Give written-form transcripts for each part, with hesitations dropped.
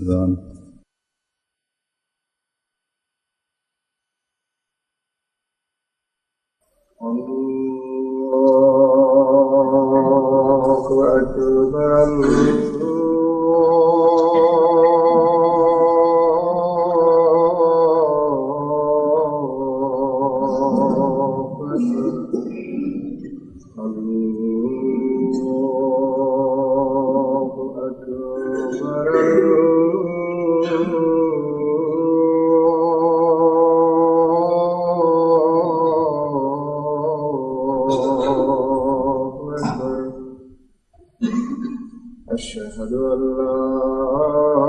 أذان. الله أكبر أشهد أن لا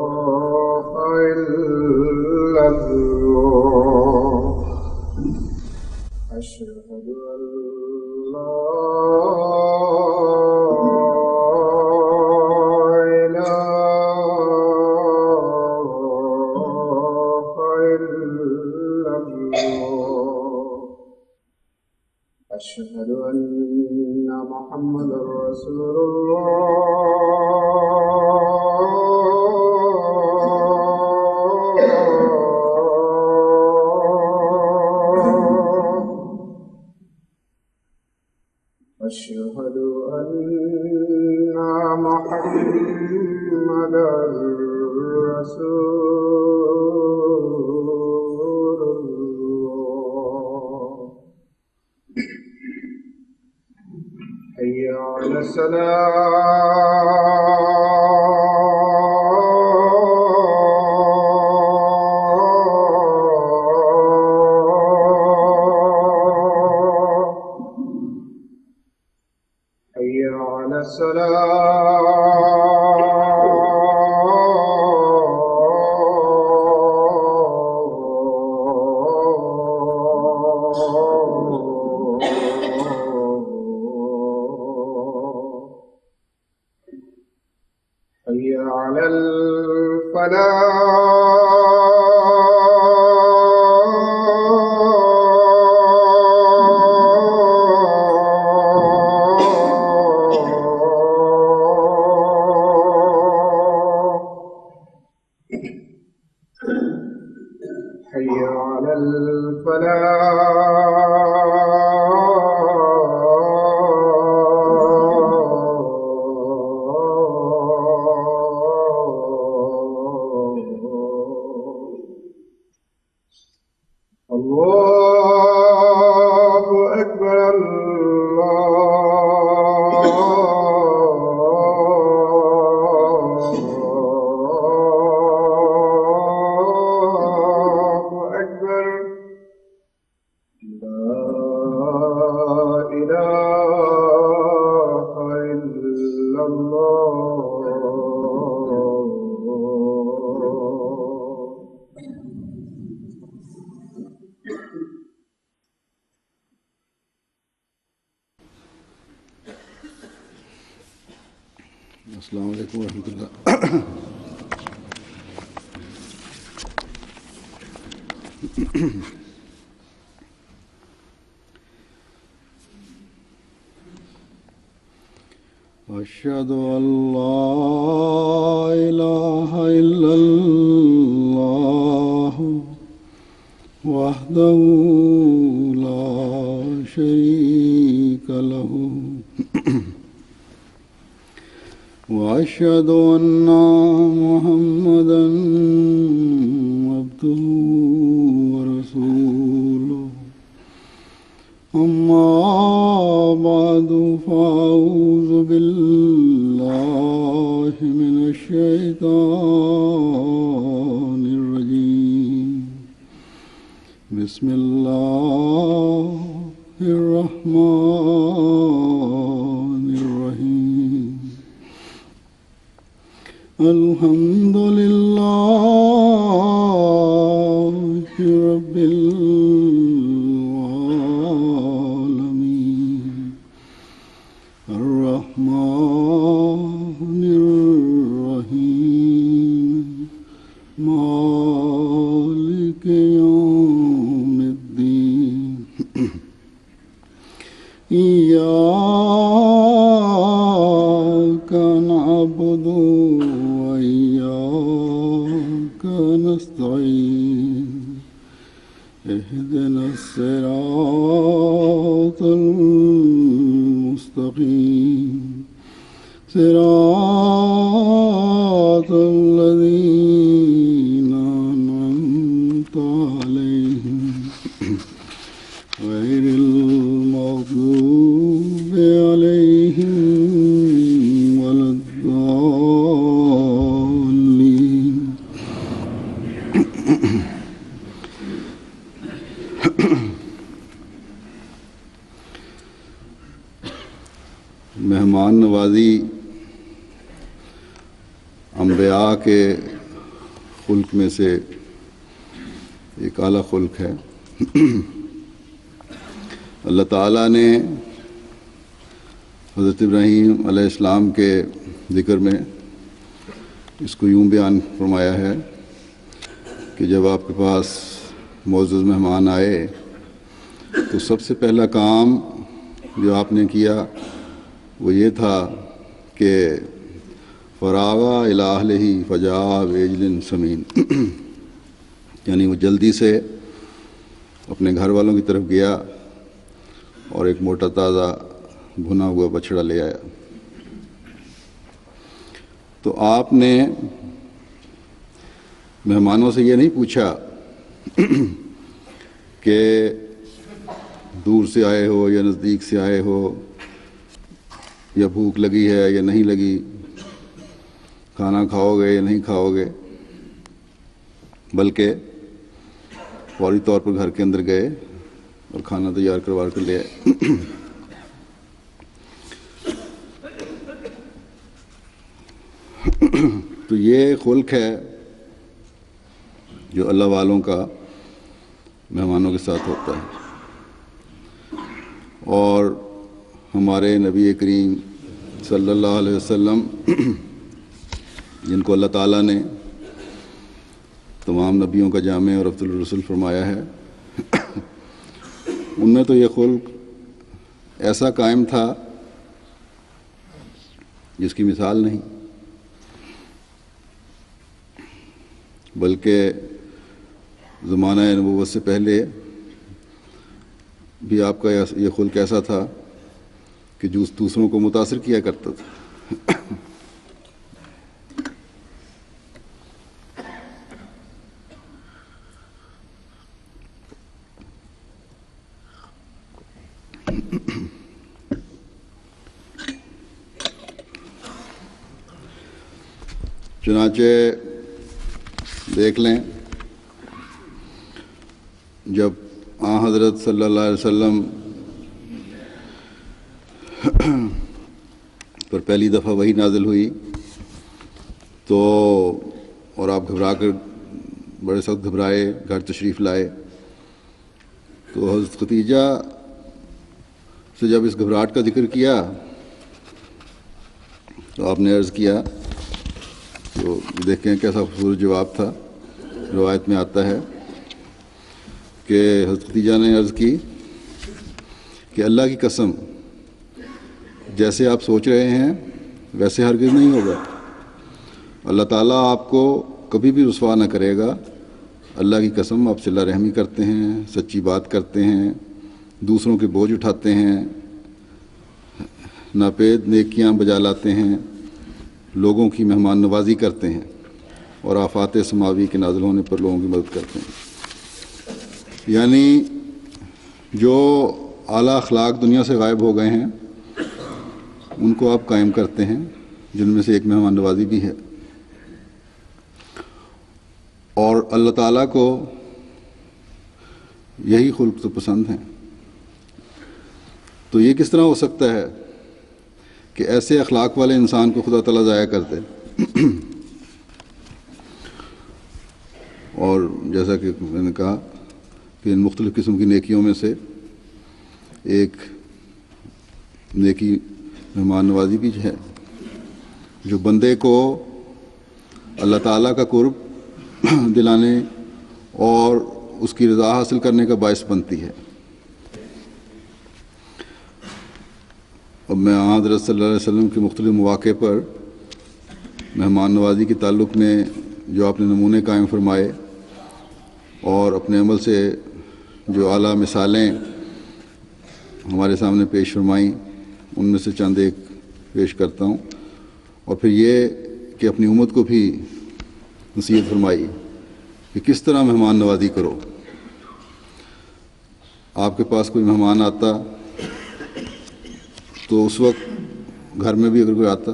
إله إلا الله أشهد أن لا إله إلا الله أشهد أن محمدا رسول الله أشهد أن محمدا رسول الله حي على الصلاة حي على الصلاة حي على الفلاح حي على الفلاح الله أكبر الله أكبر لا إله إلا الله السلام عليكم ورحمة الله. أشهد أن لا إله إلا الله وحده لا شريك له وأشهد أن محمدا عبده ورسوله أما بعد فأعوذ بالله من الشيطان الرجيم بسم الله الرحمن الرحيم الحمد لله رب العالمين الرحمن الرحيم مالك يوم الدين إياك وإياك نستعين اهدنا الصراط المستقيم صراط الذين أنعمت عليهم غير المغضوب عليهم ولا الضالين مہمان نوازی انبیاء کے خلق میں سے ایک اعلیٰ خلق ہے۔ اللہ تعالیٰ نے حضرت ابراہیم علیہ السلام کے ذکر میں اس کو یوں بیان فرمایا ہے کہ جب آپ کے پاس معزز مہمان آئے تو سب سے پہلا کام جو آپ نے کیا وہ یہ تھا کہ فراغا الی اہلہ فجاء بعجل سمین، یعنی وہ جلدی سے اپنے گھر والوں کی طرف گیا اور ایک موٹا تازہ بھنا ہوا بچڑا لے آیا۔ تو آپ نے مہمانوں سے یہ نہیں پوچھا کہ دور سے آئے ہو یا نزدیک سے آئے ہو، یا بھوک لگی ہے یا نہیں لگی، کھانا کھاؤ گے یا نہیں کھاؤ گے، بلکہ فوری طور پر گھر کے اندر گئے اور کھانا تیار کروا کر لے آئے۔ تو یہ خلق ہے جو اللہ والوں کا مہمانوں کے ساتھ ہوتا ہے۔ اور ہمارے نبی کریم صلی اللہ علیہ وسلم جن کو اللہ تعالیٰ نے تمام نبیوں کا جامع اور افضل الرسل فرمایا ہے، ان میں تو یہ خلق ایسا قائم تھا جس کی مثال نہیں، بلکہ زمانہ نبوت سے پہلے بھی آپ کا یہ خلق ایسا تھا کہ جو دوسروں کو متاثر کیا کرتا تھا۔ چنانچہ دیکھ لیں، جب آن حضرت صلی اللہ علیہ وسلم پر پہلی دفعہ وحی نازل ہوئی تو اور آپ گھبرا کر بڑے سخت گھبرائے، گھر تشریف لائے، تو حضرت ختیجہ سے جب اس گھبراہٹ کا ذکر کیا تو آپ نے عرض کیا، تو دیکھیں کیسا خوبصورت جواب تھا۔ روایت میں آتا ہے کہ حضرت ختیجہ نے عرض کی کہ اللہ کی قسم، جیسے آپ سوچ رہے ہیں ویسے ہرگز نہیں ہوگا، اللہ تعالیٰ آپ کو کبھی بھی رسوا نہ کرے گا۔ اللہ کی قسم، آپ صلہ رحمی کرتے ہیں، سچی بات کرتے ہیں، دوسروں کے بوجھ اٹھاتے ہیں، ناپید نیکیاں بجا لاتے ہیں، لوگوں کی مہمان نوازی کرتے ہیں، اور آفات سماوی کے نازل ہونے پر لوگوں کی مدد کرتے ہیں۔ یعنی جو اعلیٰ اخلاق دنیا سے غائب ہو گئے ہیں ان کو آپ قائم کرتے ہیں، جن میں سے ایک مہمان نوازی بھی ہے۔ اور اللہ تعالیٰ کو یہی خلق تو پسند ہیں۔ تو یہ کس طرح ہو سکتا ہے کہ ایسے اخلاق والے انسان کو خدا تعالیٰ ضائع کر دے؟ اور جیسا کہ میں نے کہا کہ ان مختلف قسم کی نیکیوں میں سے ایک نیکی مہمان نوازی بھی ہے، جو بندے کو اللہ تعالیٰ کا قرب دلانے اور اس کی رضا حاصل کرنے کا باعث بنتی ہے۔ اب میں حضرت صلی اللہ علیہ وسلم کے مختلف مواقع پر مہمان نوازی کے تعلق میں جو آپ نے نمونے قائم فرمائے اور اپنے عمل سے جو اعلیٰ مثالیں ہمارے سامنے پیش فرمائیں، ان میں سے چند ایک پیش کرتا ہوں، اور پھر یہ کہ اپنی امت کو بھی نصیحت فرمائی کہ کس طرح مہمان نوازی کرو۔ آپ کے پاس کوئی مہمان آتا تو اس وقت گھر میں بھی اگر کوئی آتا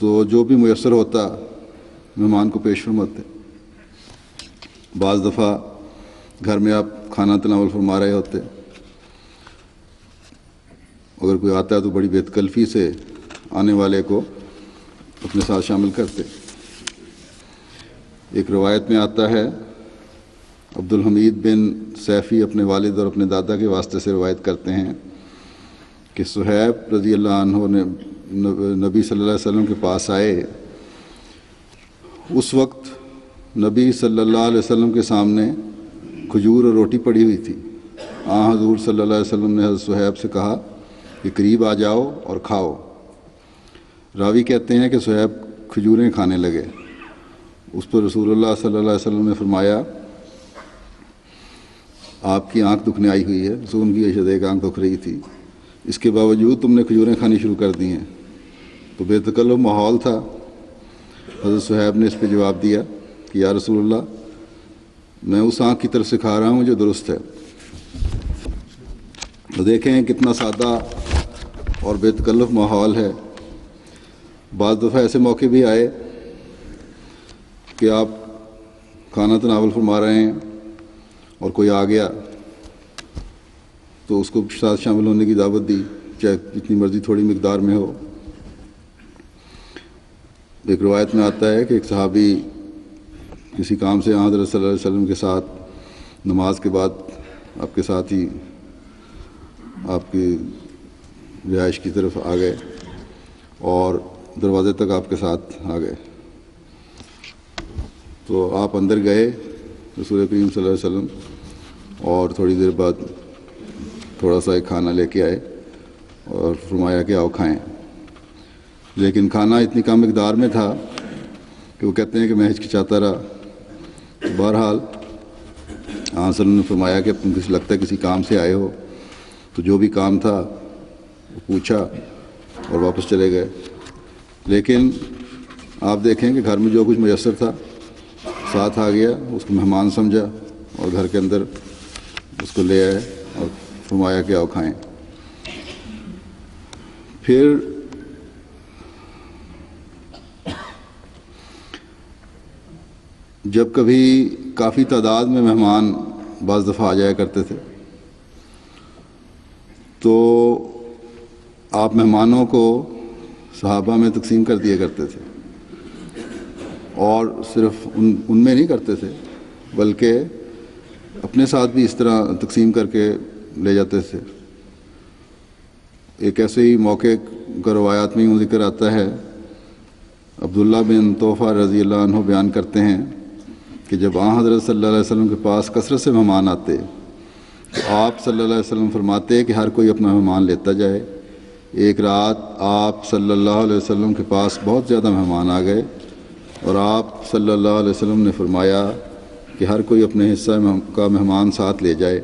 تو جو بھی میسر ہوتا مہمان کو پیش فرماتے۔ بعض دفعہ گھر میں آپ کھانا تناول فرما رہے ہوتے، اگر کوئی آتا ہے تو بڑی بے تکلفی سے آنے والے کو اپنے ساتھ شامل کرتے۔ ایک روایت میں آتا ہے، عبد الحمید بن سیفی اپنے والد اور اپنے دادا کے واسطے سے روایت کرتے ہیں کہ صہیب رضی اللہ عنہ نے نبی صلی اللہ علیہ وسلم کے پاس آئے۔ اس وقت نبی صلی اللہ علیہ وسلم کے سامنے کھجور اور روٹی پڑی ہوئی تھی۔ حضور صلی اللہ علیہ وسلم نے حضرت صہیب سے کہا کہ قریب آ جاؤ اور کھاؤ۔ راوی کہتے ہیں کہ صہیب کھجوریں کھانے لگے۔ اس پر رسول اللہ صلی اللہ علیہ وسلم نے فرمایا، آپ کی آنکھ دکھنے آئی ہوئی ہے۔ رسول کی اشد ایک آنکھ دکھ رہی تھی، اس کے باوجود تم نے کھجوریں کھانی شروع کر دی ہیں۔ تو بے تکلف ماحول تھا۔ حضرت صہیب نے اس پہ جواب دیا کہ یا رسول اللہ، میں اس آنکھ کی طرف سے کھا رہا ہوں جو درست ہے۔ تو دیکھیں کتنا سادہ اور بے تکلف ماحول ہے۔ بعض دفعہ ایسے موقع بھی آئے کہ آپ کھانا تناول فرما رہے ہیں اور کوئی آ گیا تو اس کو ساتھ شامل ہونے کی دعوت دی، چاہے جتنی مرضی تھوڑی مقدار میں ہو۔ ایک روایت میں آتا ہے کہ ایک صحابی کسی کام سے حضرت صلی اللہ علیہ وسلم کے ساتھ نماز کے بعد آپ کے ساتھ ہی آپ کی رہائش کی طرف آ گئے اور دروازے تک آپ کے ساتھ آ گئے۔ تو آپ اندر گئے رسول کریم صلی اللہ علیہ وسلم، اور تھوڑی دیر بعد تھوڑا سا ایک کھانا لے کے آئے اور فرمایا کہ آؤ کھائیں۔ لیکن کھانا اتنی کم مقدار میں تھا کہ وہ کہتے ہیں کہ میں ہچکچاتا رہا۔ بہرحال صلی اللہ علیہ وسلم نے فرمایا کہ تم کسی لگتا ہے کسی کام سے آئے ہو، تو جو بھی کام تھا وہ پوچھا اور واپس چلے گئے۔ لیکن آپ دیکھیں کہ گھر میں جو کچھ میسر تھا ساتھ آ گیا، اس کو مہمان سمجھا اور گھر کے اندر اس کو لے آئے اور فرمایا کہ آؤ کھائیں۔ پھر جب کبھی کافی تعداد میں مہمان بعض دفعہ آ جایا کرتے تھے تو آپ مہمانوں کو صحابہ میں تقسیم کر دیا کرتے تھے، اور صرف ان میں نہیں کرتے تھے بلکہ اپنے ساتھ بھی اس طرح تقسیم کر کے لے جاتے تھے۔ ایک ایسے ہی موقع کا روایات میں یوں ذکر آتا ہے، عبداللہ بن طوفہ رضی اللہ عنہ بیان کرتے ہیں کہ جب حضرت صلی اللہ علیہ وسلم کے پاس کثرت سے مہمان آتے تو آپ صلی اللہ علیہ وسلم فرماتے کہ ہر کوئی اپنا مہمان لیتا جائے۔ ایک رات آپ صلی اللہ علیہ وسلم کے پاس بہت زیادہ مہمان آ گئے اور آپ صلی اللہ علیہ وسلم نے فرمایا کہ ہر کوئی اپنے حصہ کا مہمان ساتھ لے جائے۔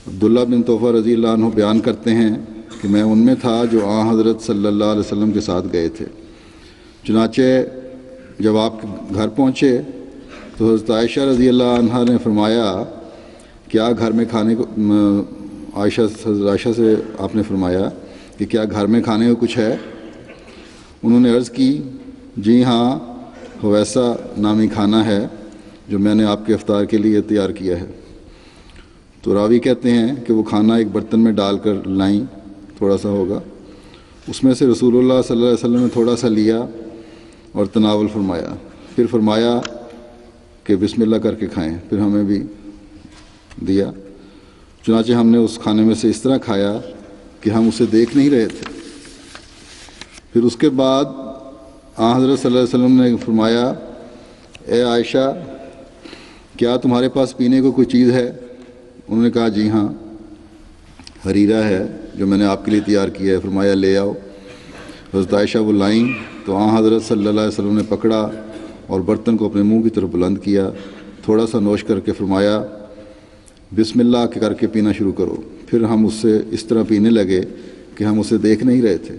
عبداللہ بن طوفہ رضی اللہ عنہ بیان کرتے ہیں کہ میں ان میں تھا جو حضرت صلی اللہ علیہ وسلم کے ساتھ گئے تھے۔ چنانچہ جب آپ گھر پہنچے تو حضرت عائشہ رضی اللہ عنہا نے فرمایا کیا گھر میں کھانے کو عائشہ سے آپ نے فرمایا کہ کیا گھر میں کھانے کو کچھ ہے؟ انہوں نے عرض کی جی ہاں، ویسا نامی کھانا ہے جو میں نے آپ کے افطار کے لیے تیار کیا ہے۔ تو راوی کہتے ہیں کہ وہ کھانا ایک برتن میں ڈال کر لائیں، تھوڑا سا ہوگا، اس میں سے رسول اللہ صلی اللہ علیہ وسلم نے تھوڑا سا لیا اور تناول فرمایا، پھر فرمایا کہ بسم اللہ کر کے کھائیں، پھر ہمیں بھی دیا۔ چنانچہ ہم نے اس کھانے میں سے اس طرح کھایا کہ ہم اسے دیکھ نہیں رہے تھے۔ پھر اس کے بعد حضرت صلی اللہ علیہ وسلم نے فرمایا اے عائشہ، کیا تمہارے پاس پینے کو کوئی چیز ہے؟ انہوں نے کہا جی ہاں، حریرہ ہے جو میں نے آپ کے لیے تیار کیا ہے۔ فرمایا لے آؤ۔ حضرت عائشہ وہ لائیں تو حضرت صلی اللہ علیہ وسلم نے پکڑا اور برتن کو اپنے منہ کی طرف بلند کیا، تھوڑا سا نوش کر کے فرمایا بسم اللہ کر کے پینا شروع کرو۔ پھر ہم اس سے اس طرح پینے لگے کہ ہم اسے دیکھ نہیں رہے تھے۔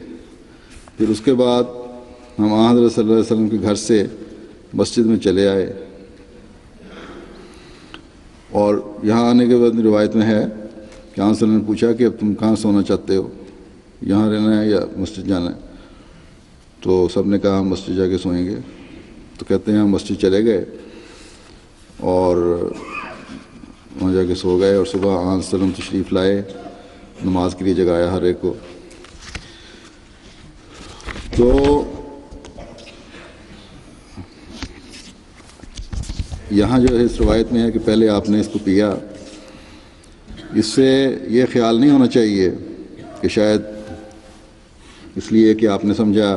پھر اس کے بعد ہم حضرت صلی اللہ علیہ وسلم کے گھر سے مسجد میں چلے آئے، اور یہاں آنے کے بعد روایت میں ہے کہ صلی اللہ علیہ وسلم نے پوچھا کہ اب تم کہاں سونا چاہتے ہو، یہاں رہنا ہے یا مسجد جانا ہے؟ تو سب نے کہا ہم مسجد جا کے سوئیں گے۔ تو کہتے ہیں ہم مسجد چلے گئے اور وہاں جا کے سو گئے، اور صبح صلی اللہ علیہ وسلم تشریف لائے، نماز کے لیے جگایا ہر ایک کو۔ تو یہاں جو ہے اس روایت میں ہے کہ پہلے آپ نے اس کو پیا۔ اس سے یہ خیال نہیں ہونا چاہیے کہ شاید اس لیے کہ آپ نے سمجھا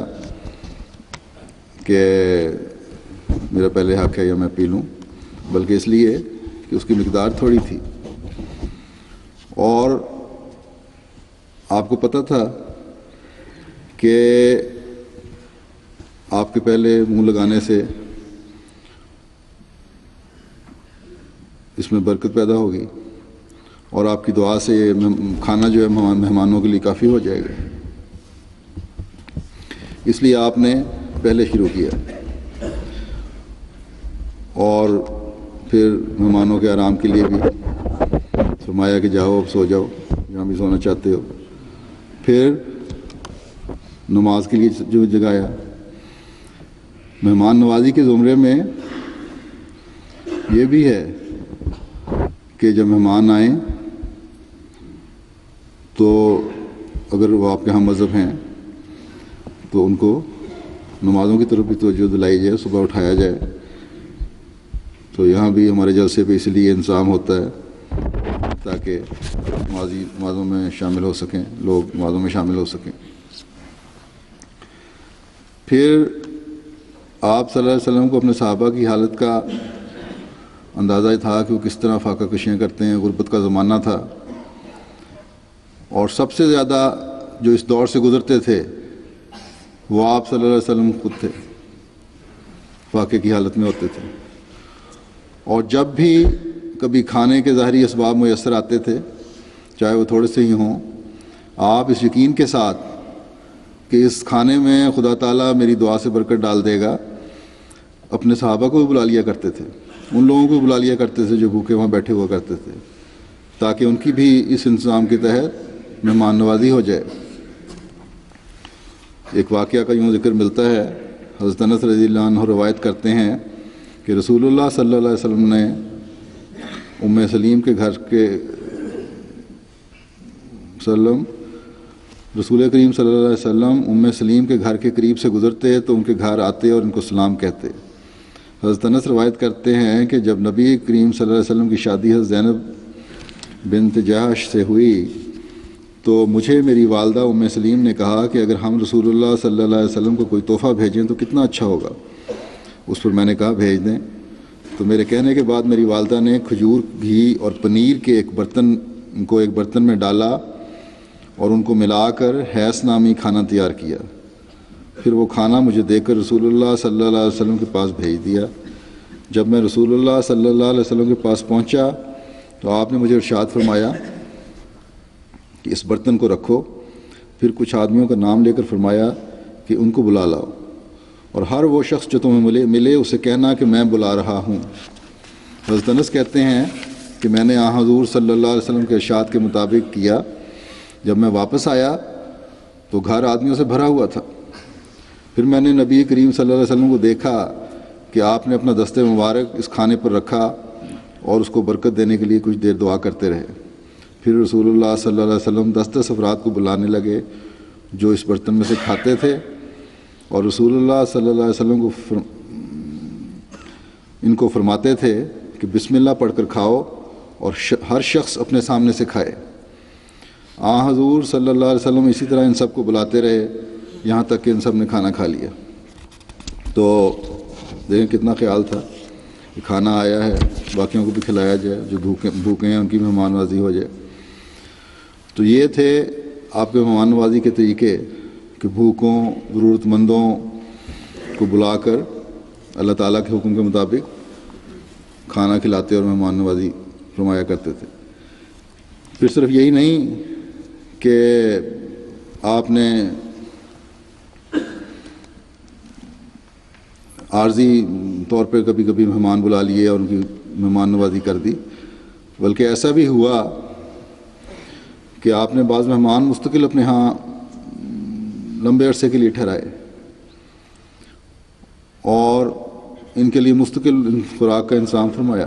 کہ میرا پہلے حق ہے یا میں پی لوں، بلکہ اس لیے کہ اس کی مقدار تھوڑی تھی، اور آپ کو پتہ تھا کہ آپ کے پہلے منہ لگانے سے اس میں برکت پیدا ہوگی، اور آپ کی دعا سے یہ کھانا جو ہے مہمانوں کے لیے کافی ہو جائے گا، اس لیے آپ نے پہلے شروع کیا۔ اور پھر مہمانوں کے آرام کے لیے بھی فرمایا کہ جاؤ اب سو جاؤ جہاں بھی سونا چاہتے ہو۔ پھر نماز کے لیے جو جگایا۔ مہمان نوازی کے زمرے میں یہ بھی ہے کہ جب مہمان آئیں تو اگر وہ آپ کے ہم مذہب ہیں تو ان کو نمازوں کی طرف بھی توجہ دلائی جائے، صبح اٹھایا جائے۔ تو یہاں بھی ہمارے جلسے پہ اس لیے انتظام ہوتا ہے تاکہ نمازوں میں شامل ہو سکیں، لوگ نمازوں میں شامل ہو سکیں۔ پھر آپ صلی اللہ علیہ وسلم کو اپنے صحابہ کی حالت کا اندازہ تھا کہ وہ کس طرح فاقہ کشیاں کرتے ہیں، غربت کا زمانہ تھا، اور سب سے زیادہ جو اس دور سے گزرتے تھے وہ آپ صلی اللہ علیہ وسلم خود تھے، فاقے کی حالت میں ہوتے تھے۔ اور جب بھی کبھی کھانے کے ظاہری اسباب میسر آتے تھے، چاہے وہ تھوڑے سے ہی ہوں، آپ اس یقین کے ساتھ کہ اس کھانے میں خدا تعالیٰ میری دعا سے برکت ڈال دے گا، اپنے صحابہ کو بھی بلا لیا کرتے تھے، ان لوگوں کو بھی بلا لیا کرتے تھے جو بھوکے وہاں بیٹھے ہوا کرتے تھے، تاکہ ان کی بھی اس انتظام کے تحت مہمان نوازی ہو جائے۔ ایک واقعہ کا یوں ذکر ملتا ہے، حضرت انس رضی اللہ عنہ روایت کرتے ہیں کہ رسول اللہ صلی اللہ علیہ وسلم نے ام سلیم کے گھر کے رسول کریم صلی اللہ علیہ وسلم ام سلیم کے گھر کے قریب سے گزرتے تو ان کے گھر آتے اور ان کو سلام کہتے۔ حضرت انس روایت کرتے ہیں کہ جب نبی کریم صلی اللہ علیہ وسلم کی شادی حضرت زینب بنت جہش سے ہوئی تو مجھے میری والدہ ام سلیم نے کہا کہ اگر ہم رسول اللہ صلی اللہ علیہ وسلم کو کوئی تحفہ بھیجیں تو کتنا اچھا ہوگا۔ اس پر میں نے کہا بھیج دیں۔ تو میرے کہنے کے بعد میری والدہ نے کھجور، گھی اور پنیر کے ایک برتن میں ڈالا اور ان کو ملا کر حیث نامی کھانا تیار کیا۔ پھر وہ کھانا مجھے دے کر رسول اللہ صلی اللہ علیہ وسلم کے پاس بھیج دیا۔ جب میں رسول اللہ صلی اللہ علیہ وسلم کے پاس پہنچا تو آپ نے مجھے ارشاد فرمایا کہ اس برتن کو رکھو۔ پھر کچھ آدمیوں کا نام لے کر فرمایا کہ ان کو بلا لاؤ، اور ہر وہ شخص جو تمہیں ملے اسے کہنا کہ میں بلا رہا ہوں۔ حضرت انس کہتے ہیں کہ میں نے حضور صلی اللہ علیہ وسلم کے ارشاد کے مطابق کیا۔ جب میں واپس آیا تو گھر آدمیوں سے بھرا ہوا تھا۔ پھر میں نے نبی کریم صلی اللہ علیہ وسلم کو دیکھا کہ آپ نے اپنا دست مبارک اس کھانے پر رکھا اور اس کو برکت دینے کے لیے کچھ دیر دعا کرتے رہے۔ پھر رسول اللہ صلی اللہ علیہ وسلم 10 افراد کو بلانے لگے جو اس برتن میں سے کھاتے تھے، اور رسول اللہ صلی اللہ علیہ وسلم ان کو فرماتے تھے کہ بسم اللہ پڑھ کر کھاؤ اور ہر شخص اپنے سامنے سے کھائے۔ حضور صلی اللہ علیہ وسلم اسی طرح ان سب کو بلاتے رہے یہاں تک کہ ان سب نے کھانا کھا لیا۔ تو دیکھیں کتنا خیال تھا کہ کھانا آیا ہے، باقیوں کو بھی کھلایا جائے، جو بھوکے ہیں ان کی مہمان نوازی ہو جائے۔ تو یہ تھے آپ کے مہمان نوازی کے طریقے کہ بھوکوں ضرورت مندوں کو بلا کر اللہ تعالیٰ کے حکم کے مطابق کھانا کھلاتے اور مہمان نوازی فرمایا کرتے تھے۔ پھر صرف یہی نہیں کہ آپ نے عارضی طور پہ کبھی کبھی مہمان بلا لیے اور ان کی مہمان نوازی کر دی، بلکہ ایسا بھی ہوا کہ آپ نے بعض مہمان مستقل اپنے ہاں لمبے عرصے کے لیے ٹھہرائے اور ان کے لیے مستقل خوراک کا انتظام فرمایا،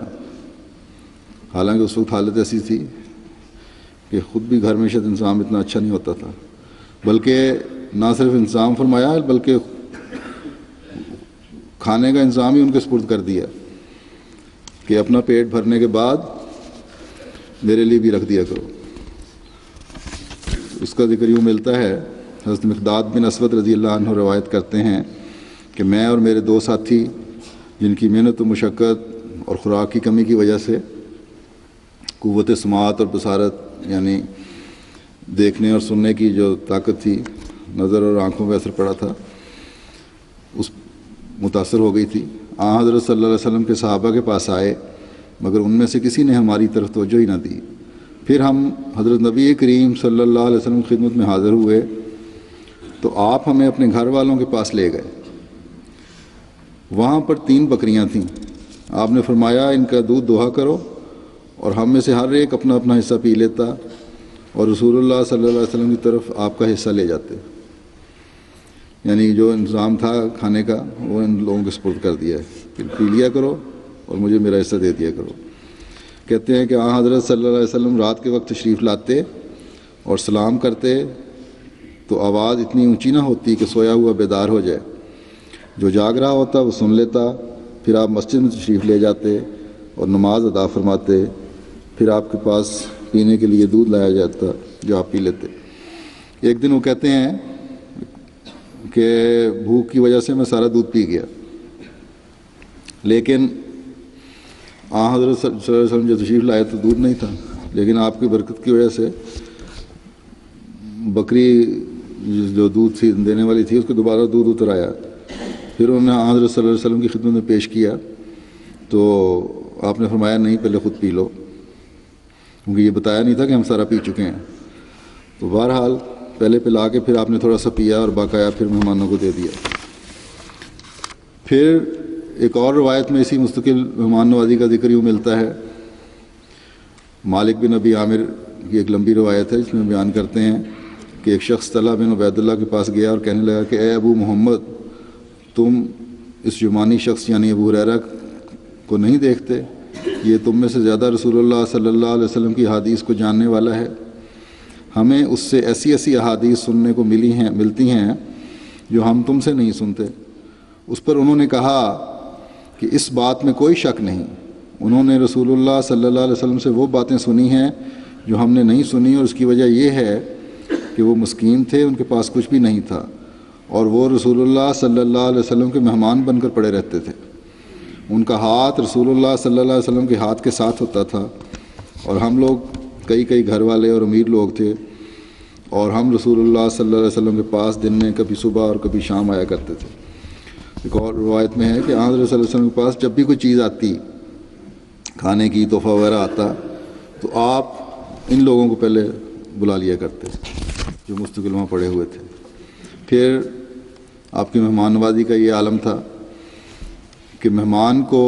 حالانکہ اس وقت حالت ایسی تھی کہ خود بھی گھر میں شاید انتظام اتنا اچھا نہیں ہوتا تھا، بلکہ نہ صرف انتظام فرمایا بلکہ کھانے کا انتظام ہی ان کے سپرد کر دیا کہ اپنا پیٹ بھرنے کے بعد میرے لیے بھی رکھ دیا کرو۔ اس کا ذکر یوں ملتا ہے، حضرت مقداد بن اسود رضی اللہ عنہ روایت کرتے ہیں کہ میں اور میرے دو ساتھی جن کی محنت و مشقت اور خوراک کی کمی کی وجہ سے قوت سماعت اور بصارت یعنی دیکھنے اور سننے کی جو طاقت تھی، نظر اور آنکھوں پہ اثر پڑا تھا، اس متاثر ہو گئی تھی۔ حضرت صلی اللہ علیہ وسلم کے صحابہ کے پاس آئے مگر ان میں سے کسی نے ہماری طرف توجہ ہی نہ دی۔ پھر ہم حضرت نبی کریم صلی اللہ علیہ وسلم کی خدمت میں حاضر ہوئے تو آپ ہمیں اپنے گھر والوں کے پاس لے گئے۔ وہاں پر 3 بکریاں تھیں۔ آپ نے فرمایا ان کا دودھ دوہا کرو، اور ہم میں سے ہر ایک اپنا اپنا حصہ پی لیتا اور رسول اللہ صلی اللہ علیہ وسلم کی طرف آپ کا حصہ لے جاتے، یعنی جو انتظام تھا کھانے کا وہ ان لوگوں کے سپرد کر دیا ہے کہ پی لیا کرو اور مجھے میرا حصہ دے دیا کرو۔ کہتے ہیں کہ حضرت صلی اللہ علیہ وسلم رات کے وقت تشریف لاتے اور سلام کرتے تو آواز اتنی اونچی نہ ہوتی کہ سویا ہوا بیدار ہو جائے، جو جاگ رہا ہوتا وہ سن لیتا۔ پھر آپ مسجد میں تشریف لے جاتے اور نماز ادا فرماتے، پھر آپ کے پاس پینے کے لیے دودھ لایا جاتا جو آپ پی لیتے۔ ایک دن وہ کہتے ہیں کہ بھوک کی وجہ سے میں سارا دودھ پی گیا، لیکن حضرت صلی اللہ علیہ وسلم جو تشریف لائے تو دودھ نہیں تھا، لیکن آپ کی برکت کی وجہ سے بکری جو دودھ تھی دینے والی تھی اس کو دوبارہ دودھ اتر آیا۔ پھر انہوں نے حضرت صلی اللہ علیہ وسلم کی خدمت میں پیش کیا تو آپ نے فرمایا نہیں پہلے خود پی لو، کیونکہ یہ بتایا نہیں تھا کہ ہم سارا پی چکے ہیں۔ تو بہرحال پہلے پلا کے پھر آپ نے تھوڑا سا پیا اور بقایا پھر مہمانوں کو دے دیا۔ پھر ایک اور روایت میں اسی مستقل مہمان نوازی کا ذکر یوں ملتا ہے۔ مالک بن ابی عامر کی ایک لمبی روایت ہے جس میں بیان کرتے ہیں کہ ایک شخص طلحہ بن عبید اللہ کے پاس گیا اور کہنے لگا کہ اے ابو محمد، تم اس یمانی شخص یعنی ابو ہریرہ کو نہیں دیکھتے؟ یہ تم میں سے زیادہ رسول اللہ صلی اللہ علیہ وسلم کی احادیث کو جاننے والا ہے۔ ہمیں اس سے ایسی ایسی احادیث سننے کو ملتی ہیں جو ہم تم سے نہیں سنتے۔ اس پر انہوں نے کہا کہ اس بات میں کوئی شک نہیں، انہوں نے رسول اللہ صلی اللہ علیہ وسلم سے وہ باتیں سنی ہیں جو ہم نے نہیں سنی، اور اس کی وجہ یہ ہے کہ وہ مسکین تھے، ان کے پاس کچھ بھی نہیں تھا، اور وہ رسول اللہ صلی اللہ علیہ وسلم کے مہمان بن کر پڑے رہتے تھے۔ ان کا ہاتھ رسول اللہ صلی اللہ علیہ وسلم کے ہاتھ کے ساتھ ہوتا تھا، اور ہم لوگ کئی گھر والے اور امیر لوگ تھے، اور ہم رسول اللہ صلی اللہ علیہ وسلم کے پاس دن میں کبھی صبح اور کبھی شام آیا کرتے تھے۔ ایک اور روایت میں ہے کہ حضرت صلی اللہ علیہ وسلم کے پاس جب بھی کوئی چیز آتی، کھانے کی تحفہ وغیرہ آتا، تو آپ ان لوگوں کو پہلے بلا لیا کرتے جو مستقل وہاں پڑے ہوئے تھے۔ پھر آپ کی مہمان نوازی کا یہ عالم تھا کہ مہمان کو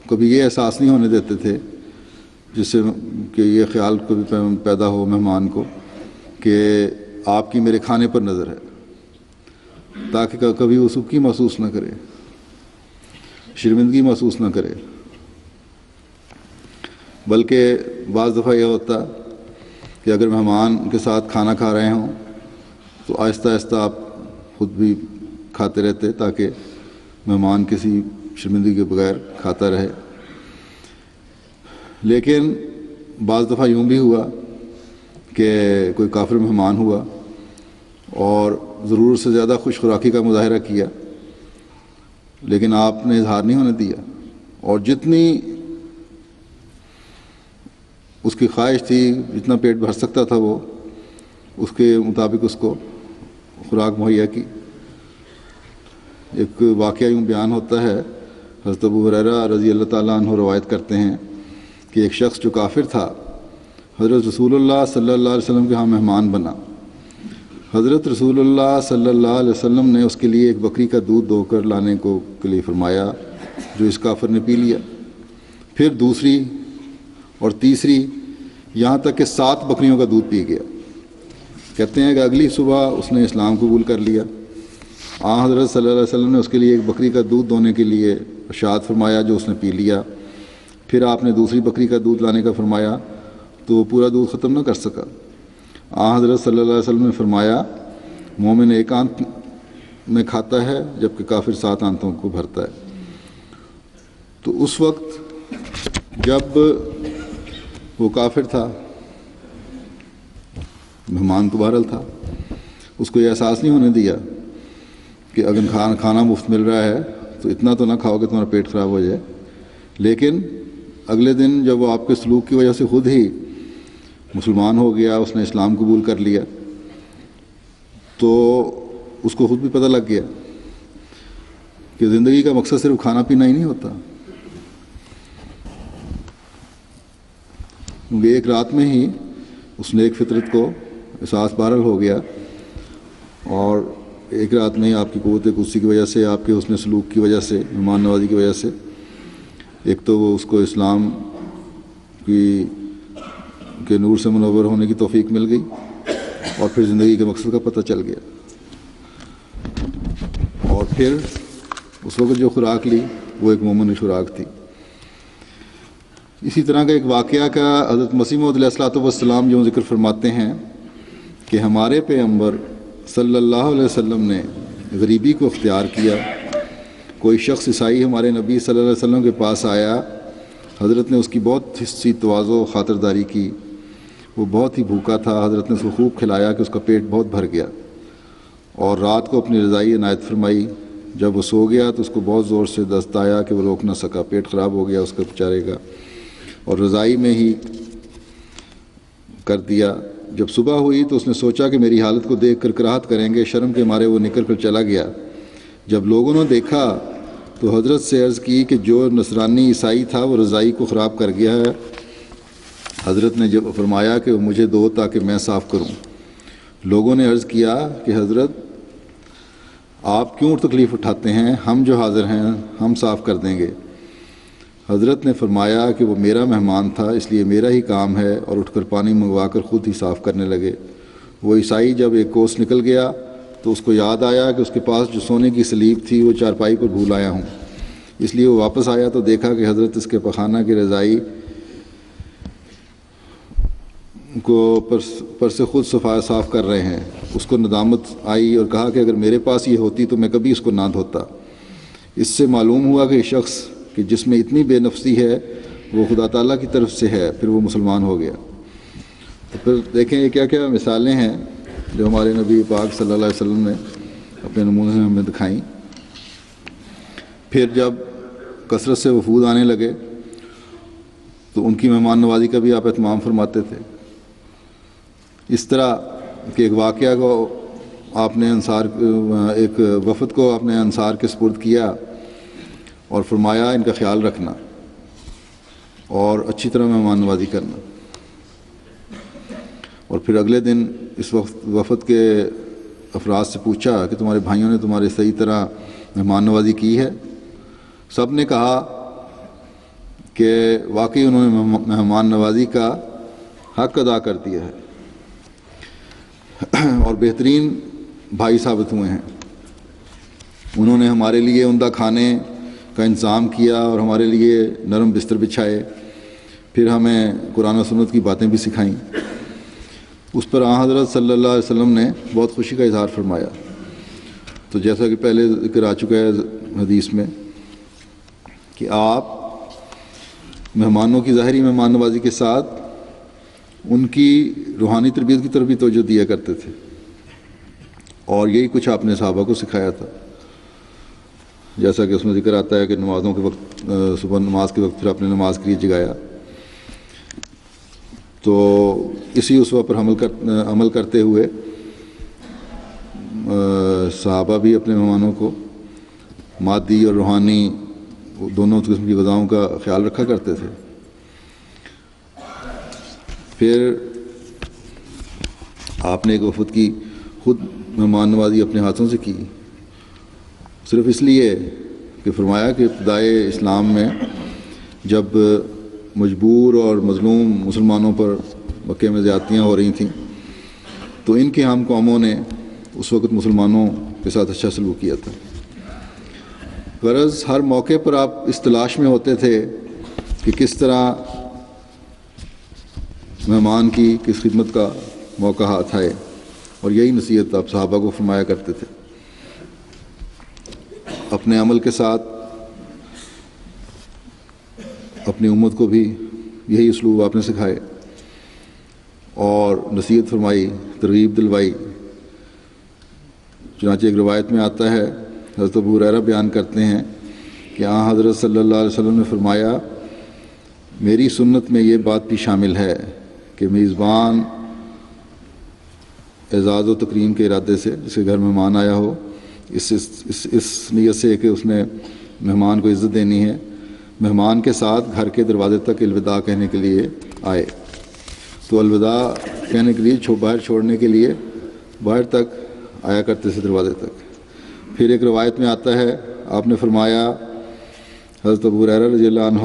کبھی یہ احساس نہیں ہونے دیتے تھے، جس سے کہ یہ خیال کبھی پیدا ہو مہمان کو کہ آپ کی میرے کھانے پر نظر ہے، تاکہ کبھی وہ سبکی محسوس نہ کرے، شرمندگی محسوس نہ کرے۔ بلکہ بعض دفعہ یہ ہوتا کہ اگر مہمان کے ساتھ کھانا کھا رہے ہوں تو آہستہ آہستہ آپ خود بھی کھاتے رہتے تاکہ مہمان کسی شرمندگی کے بغیر کھاتا رہے۔ لیکن بعض دفعہ یوں بھی ہوا کہ کوئی کافر مہمان ہوا اور ضرورت سے زیادہ خوش خوراکی کا مظاہرہ کیا، لیکن آپ نے اظہار نہیں ہونے دیا، اور جتنی اس کی خواہش تھی، جتنا پیٹ بھر سکتا تھا وہ اس کے مطابق اس کو خوراک مہیا کی۔ ایک واقعہ یوں بیان ہوتا ہے، حضرت ابو ہریرہ رضی اللہ تعالیٰ عنہ روایت کرتے ہیں کہ ایک شخص جو کافر تھا حضرت رسول اللہ صلی اللہ علیہ وسلم کے ہاں مہمان بنا۔ حضرت رسول اللہ صلی اللہ علیہ وسلم نے اس کے لیے ایک بکری کا دودھ دو کر لانے کے لیے فرمایا، جو اس کافر نے پی لیا۔ پھر دوسری اور تیسری، یہاں تک کہ 7 بکریوں کا دودھ پی گیا۔ کہتے ہیں کہ اگلی صبح اس نے اسلام قبول کر لیا۔ حضرت صلی اللہ علیہ وسلم نے اس کے لیے ایک بکری کا دودھ دونے کے لیے ارشاد فرمایا، جو اس نے پی لیا۔ پھر آپ نے دوسری بکری کا دودھ لانے کا فرمایا تو وہ پورا دودھ ختم نہ کر سکا۔ حضرت صلی اللہ علیہ وسلم نے فرمایا، مومن ایک آنت میں کھاتا ہے جبکہ کافر 7 آنتوں کو بھرتا ہے۔ تو اس وقت جب وہ کافر تھا، مہمان تو بہرحال تھا، اس کو یہ احساس نہیں ہونے دیا کہ اگر کھانا مفت مل رہا ہے تو اتنا تو نہ کھاؤ کہ تمہارا پیٹ خراب ہو جائے۔ لیکن اگلے دن جب وہ آپ کے سلوک کی وجہ سے خود ہی مسلمان ہو گیا، اس نے اسلام قبول کر لیا، تو اس کو خود بھی پتہ لگ گیا کہ زندگی کا مقصد صرف کھانا پینا ہی نہیں ہوتا۔ کیونکہ ایک رات میں ہی اس نے ایک فطرت کو احساس بہرحال ہو گیا، اور ایک رات میں ہی آپ کی قوت قدسی کی وجہ سے، آپ کے حسن سلوک کی وجہ سے، مہمان نوازی کی وجہ سے، ایک تو وہ اس کو اسلام کے نور سے منور ہونے کی توفیق مل گئی، اور پھر زندگی کے مقصد کا پتہ چل گیا۔ اور پھر اس وقت جو خوراک لی وہ ایک مومن خوراک تھی۔ اسی طرح کا ایک واقعہ کا حضرت مسیح موعود علیہ الصلوۃ والسلام جو ذکر فرماتے ہیں کہ ہمارے پیغمبر صلی اللہ علیہ وسلم نے غریبی کو اختیار کیا۔ کوئی شخص عیسائی ہمارے نبی صلی اللہ علیہ وسلم کے پاس آیا، حضرت نے اس کی بہت سی تواضع و خاطرداری کی۔ وہ بہت ہی بھوکا تھا، حضرت نے اس کو خوب کھلایا کہ اس کا پیٹ بہت بھر گیا، اور رات کو اپنی رضائی عنایت فرمائی۔ جب وہ سو گیا تو اس کو بہت زور سے دست آیا کہ وہ روک نہ سکا، پیٹ خراب ہو گیا اس کا بیچارے کا، اور رضائی میں ہی کر دیا۔ جب صبح ہوئی تو اس نے سوچا کہ میری حالت کو دیکھ کر کراہت کریں گے، شرم کے مارے وہ نکل کر چلا گیا۔ جب لوگوں نے دیکھا تو حضرت سے عرض کی کہ جو نصرانی عیسائی تھا وہ رضائی کو خراب کر گیا ہے۔ حضرت نے جب فرمایا کہ وہ مجھے دو تاکہ میں صاف کروں۔ لوگوں نے عرض کیا کہ حضرت آپ کیوں تکلیف اٹھاتے ہیں، ہم جو حاضر ہیں ہم صاف کر دیں گے۔ حضرت نے فرمایا کہ وہ میرا مہمان تھا، اس لیے میرا ہی کام ہے، اور اٹھ کر پانی منگوا کر خود ہی صاف کرنے لگے۔ وہ عیسائی جب ایک کوس نکل گیا تو اس کو یاد آیا کہ اس کے پاس جو سونے کی سلیب تھی وہ چارپائی پر بھول آیا ہوں، اس لیے وہ واپس آیا تو دیکھا کہ حضرت اس کے پخانہ کی رضائی کو پر سے خود صاف کر رہے ہیں۔ اس کو ندامت آئی اور کہا کہ اگر میرے پاس یہ ہوتی تو میں کبھی اس کو نہ دھوتا۔ اس سے معلوم ہوا کہ یہ شخص کہ جس میں اتنی بے نفسی ہے وہ خدا تعالیٰ کی طرف سے ہے، پھر وہ مسلمان ہو گیا۔ تو پھر دیکھیں یہ کیا کیا مثالیں ہیں جو ہمارے نبی پاک صلی اللہ علیہ وسلم نے اپنے نمونے سے ہمیں دکھائیں۔ پھر جب کثرت سے وفود آنے لگے تو ان کی مہمان نوازی کا بھی آپ اہتمام فرماتے تھے۔ اس طرح کہ ایک واقعہ کو آپ نے ایک وفد کو آپ نے انصار کے سپرد کیا اور فرمایا ان کا خیال رکھنا اور اچھی طرح مہمان نوازی کرنا۔ اور پھر اگلے دن اس وفد کے افراد سے پوچھا کہ تمہارے بھائیوں نے تمہارے صحیح طرح مہمان نوازی کی ہے؟ سب نے کہا کہ واقعی انہوں نے مہمان نوازی کا حق ادا کر دیا ہے اور بہترین بھائی ثابت ہوئے ہیں۔ انہوں نے ہمارے لیے عمدہ کھانے کا انتظام کیا اور ہمارے لیے نرم بستر بچھائے، پھر ہمیں قرآن و سنت کی باتیں بھی سکھائیں۔ اس پر حضرت صلی اللہ علیہ وسلم نے بہت خوشی کا اظہار فرمایا۔ تو جیسا کہ پہلے ذکر آ چکا ہے حدیث میں کہ آپ مہمانوں کی ظاہری مہمان نوازی کے ساتھ ان کی روحانی تربیت کی طرف بھی توجہ دیا کرتے تھے، اور یہی کچھ آپ نے صحابہ کو سکھایا تھا۔ جیسا کہ اس میں ذکر آتا ہے کہ نمازوں کے وقت، صبح نماز کے وقت پھر آپ نے نماز کے لیے جگایا۔ تو اسی اسوہ پر عمل کرتے ہوئے صحابہ بھی اپنے مہمانوں کو مادی اور روحانی دونوں قسم کی غذاؤں کا خیال رکھا کرتے تھے۔ پھر آپ نے ایک وفد کی خود مہمان نوازی اپنے ہاتھوں سے کی، صرف اس لیے کہ فرمایا کہ ابتدائے اسلام میں جب مجبور اور مظلوم مسلمانوں پر مکے میں زیادتیاں ہو رہی تھیں تو ان کی ہم قوموں نے اس وقت مسلمانوں کے ساتھ اچھا سلوک کیا تھا۔ غرض ہر موقع پر آپ اس تلاش میں ہوتے تھے کہ کس طرح مہمان کی کس خدمت کا موقع ہاتھ آئے، اور یہی نصیحت آپ صحابہ کو فرمایا کرتے تھے۔ اپنے عمل کے ساتھ اپنی امت کو بھی یہی اسلوب آپ نے سکھائے اور نصیحت فرمائی، ترغیب دلوائی۔ چنانچہ ایک روایت میں آتا ہے، حضرت ابو ہریرہ بیان کرتے ہیں کہ حضرت صلی اللہ علیہ وسلم نے فرمایا، میری سنت میں یہ بات بھی شامل ہے کہ میزبان اعزاز و تکریم کے ارادے سے جس کے گھر مہمان آیا ہو، اس نیت سے کہ اس نے مہمان کو عزت دینی ہے، مہمان کے ساتھ گھر کے دروازے تک الوداع کہنے کے لیے آئے۔ تو الوداع کہنے کے لیے باہر چھوڑنے کے لیے باہر تک آیا کرتے تھے، دروازے تک۔ پھر ایک روایت میں آتا ہے، آپ نے فرمایا، حضرت ابو ہریرہ رضی اللہ عنہ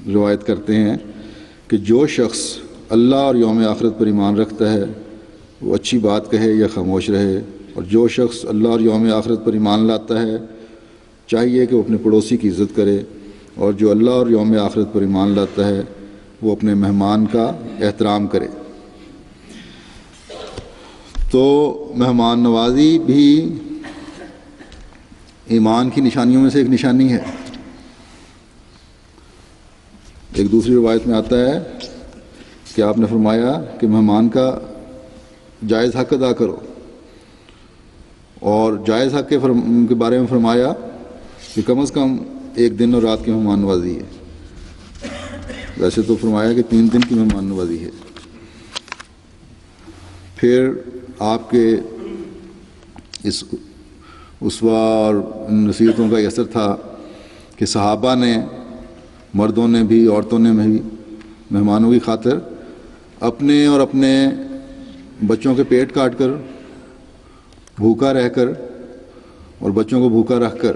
روایت کرتے ہیں کہ جو شخص اللہ اور یوم آخرت پر ایمان رکھتا ہے وہ اچھی بات کہے یا خاموش رہے، اور جو شخص اللہ اور یوم آخرت پر ایمان لاتا ہے چاہیے کہ وہ اپنے پڑوسی کی عزت کرے، اور جو اللہ اور یوم آخرت پر ایمان لاتا ہے وہ اپنے مہمان کا احترام کرے۔ تو مہمان نوازی بھی ایمان کی نشانیوں میں سے ایک نشانی ہے۔ ایک دوسری روایت میں آتا ہے کہ آپ نے فرمایا کہ مہمان کا جائز حق ادا کرو، اور جائز حق کے بارے میں فرمایا کہ کم از کم ایک دن اور رات کی مہمان نوازی ہے۔ ویسے تو فرمایا کہ 3 دن کی مہمان نوازی ہے۔ پھر آپ کے اس اسوہ اور نصیحتوں کا یہ اثر تھا کہ صحابہ نے، مردوں نے بھی عورتوں نے بھی، مہمانوں کی خاطر اپنے اور اپنے بچوں کے پیٹ کاٹ کر، بھوکا رہ کر اور بچوں کو بھوکا رکھ کر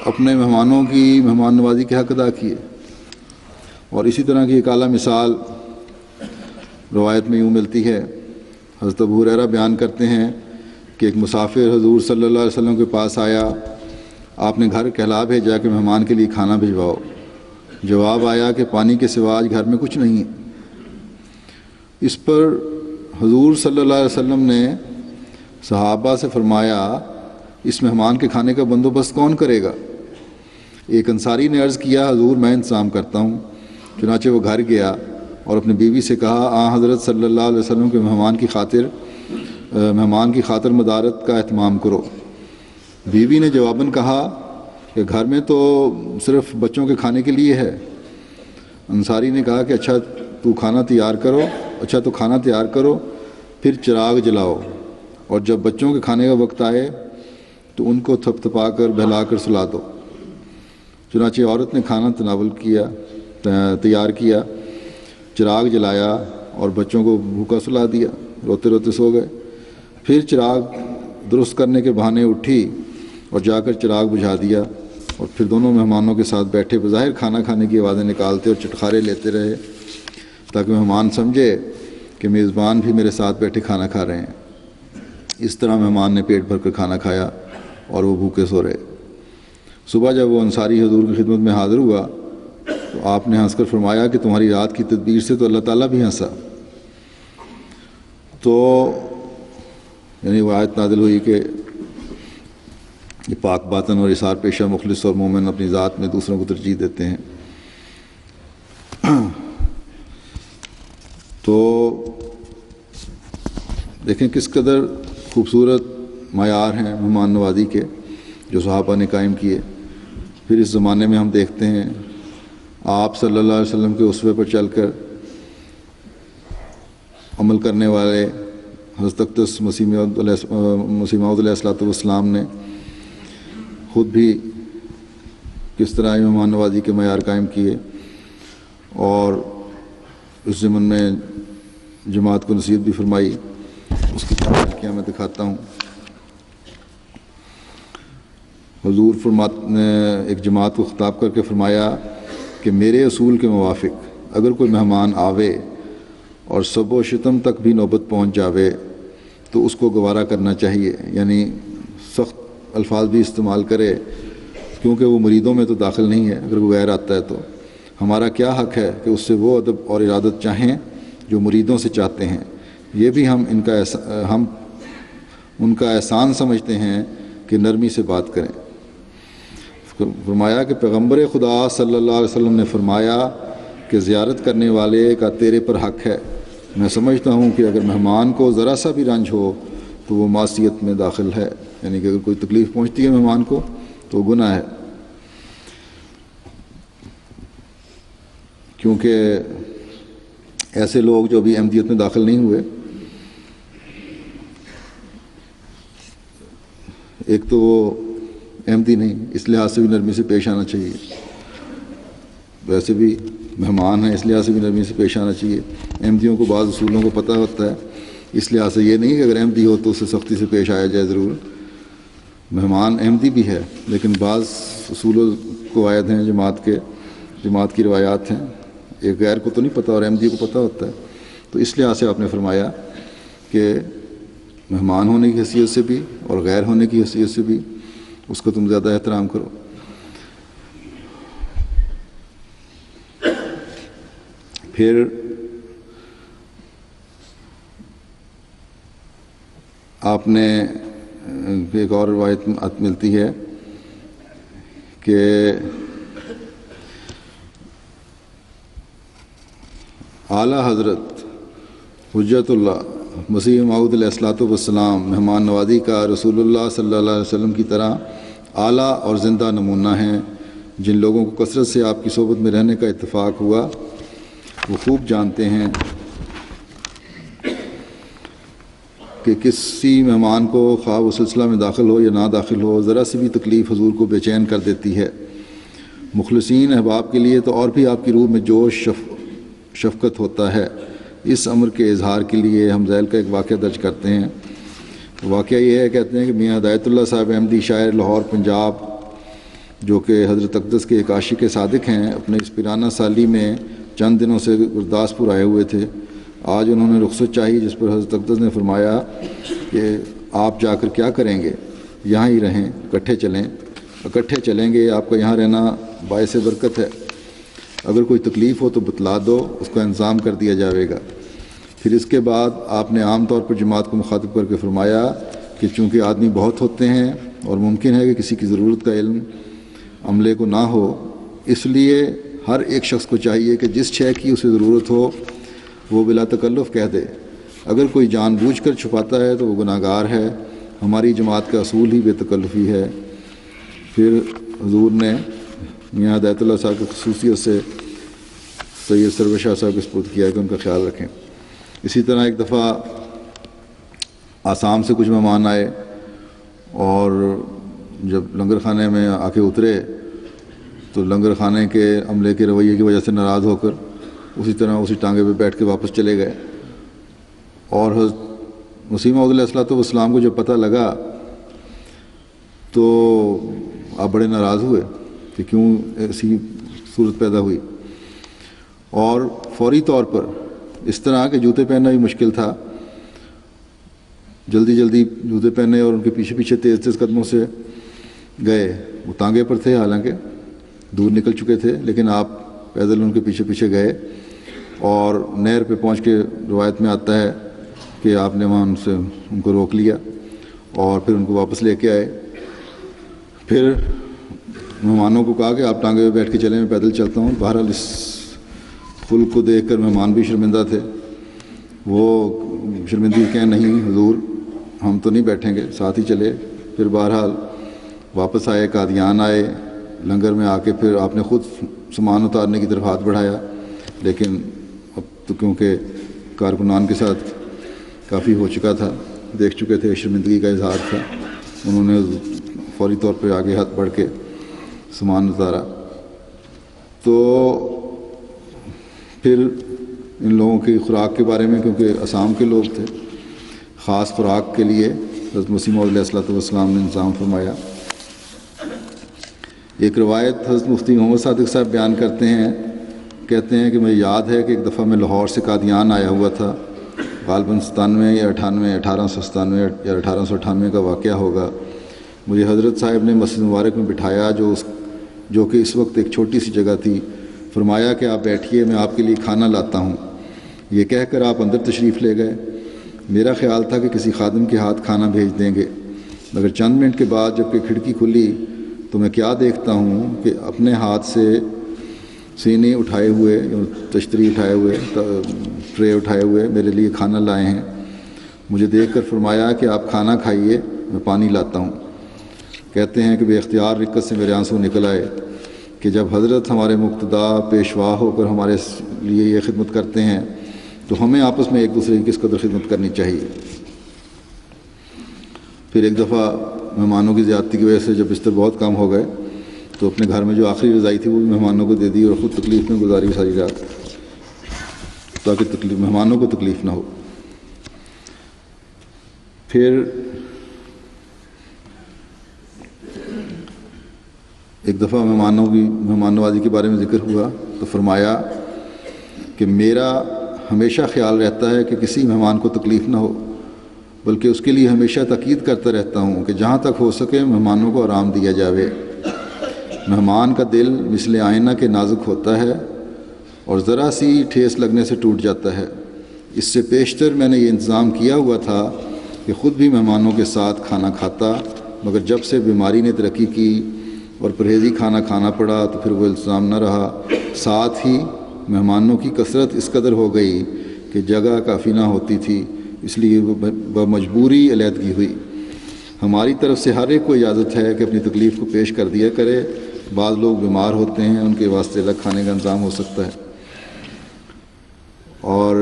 اپنے مہمانوں کی مہمان نوازی کے حق ادا کیے۔ اور اسی طرح کی ایک اعلیٰ مثال روایت میں یوں ملتی ہے، حضرت ابو ہریرہ بیان کرتے ہیں کہ ایک مسافر حضور صلی اللہ علیہ وسلم کے پاس آیا، آپ نے گھر کہلا بھیجا کہ مہمان کے لیے کھانا بھجواؤ۔ جواب آیا کہ پانی کے سوا آج گھر میں کچھ نہیں ہے۔ اس پر حضور صلی اللہ علیہ وسلم نے صحابہ سے فرمایا، اس مہمان کے کھانے کا بندوبست کون کرے گا؟ ایک انصاری نے عرض کیا، حضور میں انتظام کرتا ہوں۔ چنانچہ وہ گھر گیا اور اپنی بیوی سے کہا، حضرت صلی اللہ علیہ وسلم کے مہمان کی خاطر مدارت کا اہتمام کرو۔ بیوی نے جواباً کہا کہ گھر میں تو صرف بچوں کے کھانے کے لیے ہے۔ انصاری نے کہا کہ اچھا تو کھانا تیار کرو، پھر چراغ جلاؤ، اور جب بچوں کے کھانے کا وقت آئے تو ان کو تھپ تھپا کر بہلا کر سلا دو۔ چنانچہ عورت نے کھانا تیار کیا، چراغ جلایا اور بچوں کو بھوکا سلا دیا، روتے روتے سو گئے۔ پھر چراغ درست کرنے کے بہانے اٹھی اور جا کر چراغ بجھا دیا، اور پھر دونوں مہمانوں کے ساتھ بیٹھے بظاہر کھانا کھانے کی آوازیں نکالتے اور چٹخارے لیتے رہے تاکہ مہمان سمجھے کہ میزبان بھی میرے ساتھ بیٹھے کھانا کھا رہے ہیں۔ اس طرح مہمان نے پیٹ بھر کر کھانا کھایا اور وہ بھوکے سو رہے۔ صبح جب وہ انصاری حضور کی خدمت میں حاضر ہوا تو آپ نے ہنس کر فرمایا کہ تمہاری رات کی تدبیر سے تو اللہ تعالیٰ بھی ہنسا۔ تو یعنی وہ آیت نازل ہوئی کہ یہ پاک باطن اور اثار پیشہ مخلص اور مومن اپنی ذات میں دوسروں کو ترجیح دیتے ہیں۔ تو دیکھیں کس قدر خوبصورت معیار ہیں مہمان نوازی کے جو صحابہ نے قائم کیے۔ پھر اس زمانے میں ہم دیکھتے ہیں آپ صلی اللہ علیہ وسلم کے اسوے پر چل کر عمل کرنے والے حضرت اقدس مسیح موعود علیہ الصلوۃ والسلام نے خود بھی کس طرح مہمان نوازی کے معیار قائم کیے، اور اس ضمن میں جماعت کو نصیحت بھی فرمائی. اس کی کیا میں دکھاتا ہوں. حضور نے ایک جماعت کو خطاب کر کے فرمایا کہ میرے اصول کے موافق اگر کوئی مہمان آوے اور سب و شتم تک بھی نوبت پہنچ جاوے تو اس کو گوارا کرنا چاہیے، یعنی سخت الفاظ بھی استعمال کرے، کیونکہ وہ مریدوں میں تو داخل نہیں ہے. اگر وہ غیر آتا ہے تو ہمارا کیا حق ہے کہ اس سے وہ ادب اور ارادت چاہیں جو مریدوں سے چاہتے ہیں. یہ بھی ہم ان کا احسان سمجھتے ہیں کہ نرمی سے بات کریں. فرمایا کہ پیغمبر خدا صلی اللہ علیہ وسلم نے فرمایا کہ زیارت کرنے والے کا تیرے پر حق ہے. میں سمجھتا ہوں کہ اگر مہمان کو ذرا سا بھی رنج ہو تو وہ معصیت میں داخل ہے، یعنی کہ اگر کوئی تکلیف پہنچتی ہے مہمان کو تو وہ گناہ ہے، کیونکہ ایسے لوگ جو ابھی احمدیت میں داخل نہیں ہوئے، ایک تو وہ احمدی نہیں، اس لحاظ سے بھی نرمی سے پیش آنا چاہیے. ویسے بھی مہمان ہیں، اس لحاظ سے بھی نرمی سے پیش آنا چاہیے. احمدیوں کو بعض اصولوں کو پتہ ہوتا ہے، اس لحاظ سے یہ نہیں کہ اگر احمدی ہو تو اس سے سختی سے پیش آیا جائے. ضرور مہمان احمدی بھی ہے، لیکن بعض اصول و قواعد ہیں جماعت کی روایات ہیں، ایک غیر کو تو نہیں پتہ اور احمدی کو پتہ ہوتا ہے. تو اس لحاظ سے آپ نے فرمایا کہ مہمان ہونے کی حیثیت سے بھی اور غیر ہونے کی حیثیت سے بھی اس کو تم زیادہ احترام کرو. پھر آپ نے ایک اور روایت ملتی ہے کہ اعلیٰ حضرت حجت اللہ مسیح موعود علیہ الصلوۃ والسلام مہمان نوازی کا رسول اللہ صلی اللہ علیہ وسلم کی طرح اعلیٰ اور زندہ نمونہ ہیں. جن لوگوں کو کثرت سے آپ کی صحبت میں رہنے کا اتفاق ہوا وہ خوب جانتے ہیں کہ کسی مہمان کو خواہ وہ سلسلہ میں داخل ہو یا نہ داخل ہو، ذرا سی بھی تکلیف حضور کو بے چین کر دیتی ہے. مخلصین احباب کے لیے تو اور بھی آپ کی روح میں جوش شفقت ہوتا ہے. اس امر کے اظہار کے لیے ہم ذیل کا ایک واقعہ درج کرتے ہیں. واقعہ یہ ہے، کہتے ہیں کہ میاں ہدایت اللہ صاحب احمدی شاعر لاہور پنجاب، جو کہ حضرت اقدس کے ایک عاشق صادق ہیں، اپنے اس پیرانہ سالی میں چند دنوں سے گرداسپور آئے ہوئے تھے. آج انہوں نے رخصت چاہی، جس پر حضرت اقدس نے فرمایا کہ آپ جا کر کیا کریں گے، یہاں ہی رہیں، اکٹھے چلیں گے، آپ کا یہاں رہنا باعث برکت ہے. اگر کوئی تکلیف ہو تو بتلا دو، اس کا انتظام کر دیا جائے گا. پھر اس کے بعد آپ نے عام طور پر جماعت کو مخاطب کر کے فرمایا کہ چونکہ آدمی بہت ہوتے ہیں اور ممکن ہے کہ کسی کی ضرورت کا علم عملے کو نہ ہو، اس لیے ہر ایک شخص کو چاہیے کہ جس شے کی اسے ضرورت ہو وہ بلا تکلف کہہ دے. اگر کوئی جان بوجھ کر چھپاتا ہے تو وہ گناہ گار ہے. ہماری جماعت کا اصول ہی بے تکلفی ہے. پھر حضور نے میاں ہدایت اللہ صاحب کی خصوصیت سے سید سرور شاہ صاحب کو سپرد کیا کہ ان کا خیال رکھیں. اسی طرح ایک دفعہ آسام سے کچھ مہمان آئے اور جب لنگر خانے میں آ کے اترے تو لنگر خانے کے عملے کے رویے کی وجہ سے ناراض ہو کر اسی طرح اسی ٹانگے پہ بیٹھ کے واپس چلے گئے. اور حضرت مسیح موعود علیہ الصلوۃ والسلام کو جب پتہ لگا تو آپ بڑے ناراض ہوئے کہ کیوں ایسی صورت پیدا ہوئی، اور فوری طور پر اس طرح کہ جوتے پہننا بھی مشکل تھا، جلدی جوتے پہنے اور ان کے پیچھے تیز قدموں سے گئے. وہ ٹانگے پر تھے، حالانکہ دور نکل چکے تھے، لیکن آپ پیدل ان کے پیچھے گئے اور نہر پہ پہنچ کے روایت میں آتا ہے کہ آپ نے وہاں ان کو روک لیا اور پھر ان کو واپس لے کے آئے. پھر مہمانوں کو کہا کہ آپ ٹانگے پہ بیٹھ کے چلیں، میں پیدل چلتا ہوں. بہرحال اس خلق کو دیکھ کر مہمان بھی شرمندہ تھے. وہ شرمندگی کہیں نہیں حضور ہم تو نہیں بیٹھیں گے، ساتھ ہی چلے. پھر بہرحال واپس آئے، قادیان آئے. لنگر میں آ کے پھر آپ نے خود سامان اتارنے کی طرف ہاتھ بڑھایا، لیکن اب تو کیونکہ کارکنان کے ساتھ کافی ہو چکا تھا، دیکھ چکے تھے، شرمندگی کا اظہار تھا. انہوں نے فوری طور پہ آگے ہاتھ بڑھ کے سامان اتارا. تو پھر ان لوگوں کی خوراک کے بارے میں، کیونکہ اسام کے لوگ تھے، خاص خوراک کے لیے حضرت مسیح موعود علیہ الصلوۃ والسلام نے انتظام فرمایا. ایک روایت حضرت مفتی محمد صادق صاحب بیان کرتے ہیں، کہتے ہیں کہ مجھے یاد ہے کہ ایک دفعہ میں لاہور سے قادیان آیا ہوا تھا، غالباً 97 یا 98 1897 یا 1898 کا واقعہ ہوگا. مجھے حضرت صاحب نے مسجد مبارک میں بٹھایا، جو کہ اس وقت ایک چھوٹی سی جگہ تھی. فرمایا کہ آپ بیٹھیے، میں آپ کے لیے کھانا لاتا ہوں. یہ کہہ کر آپ اندر تشریف لے گئے. میرا خیال تھا کہ کسی خادم کے ہاتھ کھانا بھیج دیں گے، مگر چند منٹ کے بعد جب کہ کھڑکی کھلی تو میں کیا دیکھتا ہوں کہ اپنے ہاتھ سے سینے اٹھائے ہوئے، تشتری اٹھائے ہوئے، ٹرے اٹھائے ہوئے میرے لیے کھانا لائے ہیں. مجھے دیکھ کر فرمایا کہ آپ کھانا کھائیے، میں پانی لاتا ہوں. کہتے ہیں کہ بے اختیار رکت سے میرے آنسو نکل آئے کہ جب حضرت ہمارے مقتدا پیشوا ہو کر ہمارے لیے یہ خدمت کرتے ہیں تو ہمیں آپس میں ایک دوسرے کی کس قدر خدمت کرنی چاہیے. پھر ایک دفعہ مہمانوں کی زیادتی کی وجہ سے جب بستر بہت کم ہو گئے تو اپنے گھر میں جو آخری رضائی تھی وہ بھی مہمانوں کو دے دی اور خود تکلیف میں گزاری ساری رات، تاکہ مہمانوں کو تکلیف نہ ہو. پھر ایک دفعہ مہمان نوازی کے بارے میں ذکر ہوا تو فرمایا کہ میرا ہمیشہ خیال رہتا ہے کہ کسی مہمان کو تکلیف نہ ہو، بلکہ اس کے لیے ہمیشہ تاکید کرتا رہتا ہوں کہ جہاں تک ہو سکے مہمانوں کو آرام دیا جاوے. مہمان کا دل مثل آئینہ کے نازک ہوتا ہے اور ذرا سی ٹھیس لگنے سے ٹوٹ جاتا ہے. اس سے پیشتر میں نے یہ انتظام کیا ہوا تھا کہ خود بھی مہمانوں کے ساتھ کھانا کھاتا، مگر جب سے بیماری نے ترقی کی اور پرہیزی کھانا کھانا پڑا تو پھر وہ التزام نہ رہا. ساتھ ہی مہمانوں کی کثرت اس قدر ہو گئی کہ جگہ کافی نہ ہوتی تھی، اس لیے وہ بمجبوری علیحدگی ہوئی. ہماری طرف سے ہر ایک کو اجازت ہے کہ اپنی تکلیف کو پیش کر دیا کرے. بعض لوگ بیمار ہوتے ہیں، ان کے واسطے الگ کھانے کا انتظام ہو سکتا ہے. اور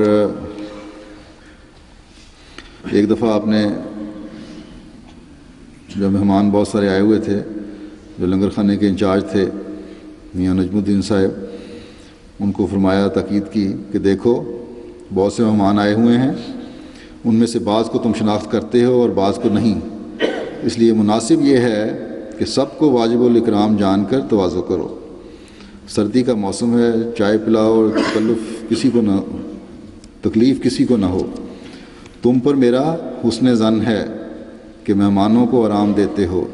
ایک دفعہ آپ نے جب مہمان بہت سارے آئے ہوئے تھے، جو لنگر خانے کے انچارج تھے میاں نجم الدین صاحب، ان کو فرمایا، تاکید کی کہ دیکھو بہت سے مہمان آئے ہوئے ہیں، ان میں سے بعض کو تم شناخت کرتے ہو اور بعض کو نہیں، اس لیے مناسب یہ ہے کہ سب کو واجب الاکرام جان کر تواضع کرو. سردی کا موسم ہے، چائے پلاؤ اور تکلیف کسی کو نہ ہو. تم پر میرا حسن ظن ہے کہ مہمانوں کو آرام دیتے ہو.